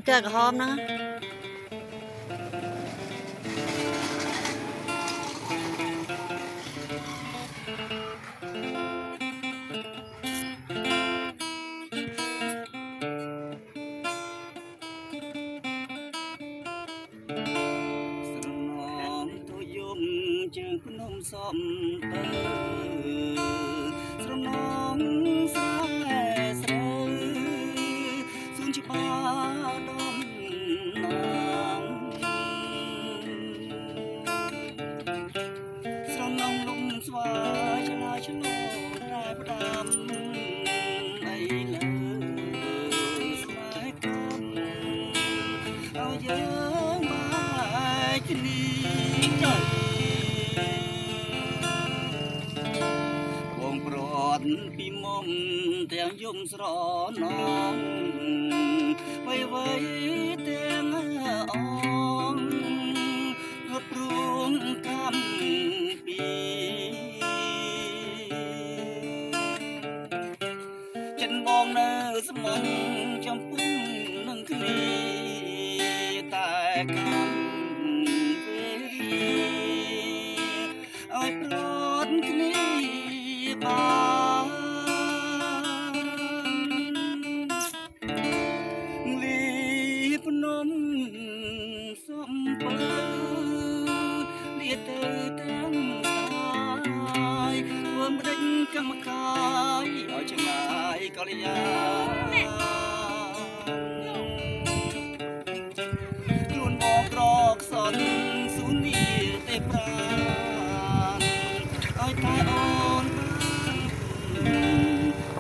chơi cả hôm nữa nôm xómស្រណងស្រែស្រែសួនច្បារដំណាងស្រណងលំស្វាយឆ្លើយឆ្លងរ៉ែផ្ដាំអីលើស្នេហ៍កំឲ្យយើងមកគ្នាពីមុំទាំងយំស្រណងវៃវៃទាំងអងរត់រួងកម្មពីចិនបងនៅស្មងចំពុំនឹងគ្នាតែកម្មពេលឲ្យប្រត់គ្នាបានសំពើលាទៅទាំងកាយធ្វើម្ដេចកម្មកាយឲ្យឆ្ងាយកល្យាខ្លួនបងក្រកសនសុនីទេប្រានឲ្យតែអូន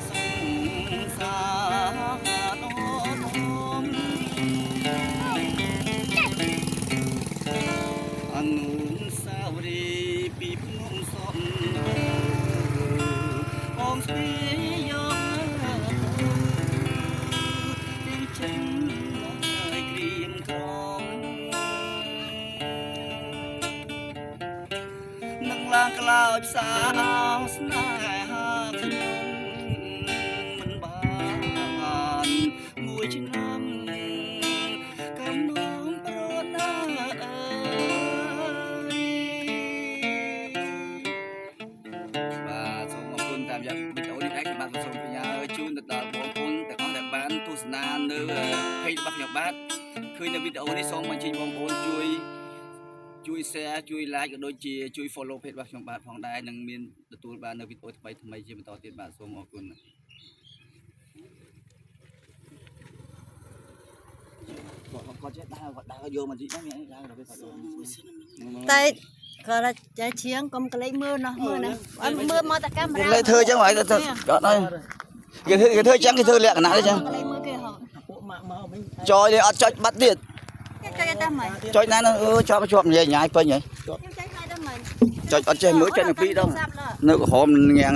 សង្សារអនុសាវរីយ៍ពីភ្នំសំបងស្ពីយកទាំងចិនឲ្យក្រៀមក្រងនឹងឡើងក្លោចផ្សាស្នេហាខ្ញុំមិនបានមួយឆ្នាំកំណងប្រដាតាមយ៉ាងវីដេអូនេះដែរខ្ញុំបាទសូមបញ្ញាជូនទៅដល់បងប្អូនទាំងអស់ដែលបានទស្សនានៅ page របស់ខ្ញុំបាទឃើញនៅវីដេអូនេះសូមអញ្ជើញបងប្អូនជួយ share ជួយ like ក៏ដូចជាជួយ follow page របស់ខ្ញុំបាទផងដែរនឹងមានទទួលបាននៅវីដេអូថ្មីជាបន្តទៀតបាទសូមអរគុណគាត់ចេះដើរយកមកជីហ្នឹងមានដើរដល់ពេលគាត់តែគាត់ចេះឈៀងកុំកលេចមើលណោះមើលណាអត់មើលមកតែកាមេរ៉ាលេធ្វើអញ្ចឹងហើយគាត់អើយគេធ្វើអញ្ចឹងគេធ្វើលក្ខណៈអញ្ចឹងកលេចមើលគេហ៎ចុចអត់ចុចបាត់ទៀតចុចតែមិនចុចណាជាប់ញ៉ៃញ៉ាយពេញហើយខ្ញុំចុចហើយតែមិនចុចអត់ចេះមើលចុចនៅពីរដងនៅក្រហមងាំង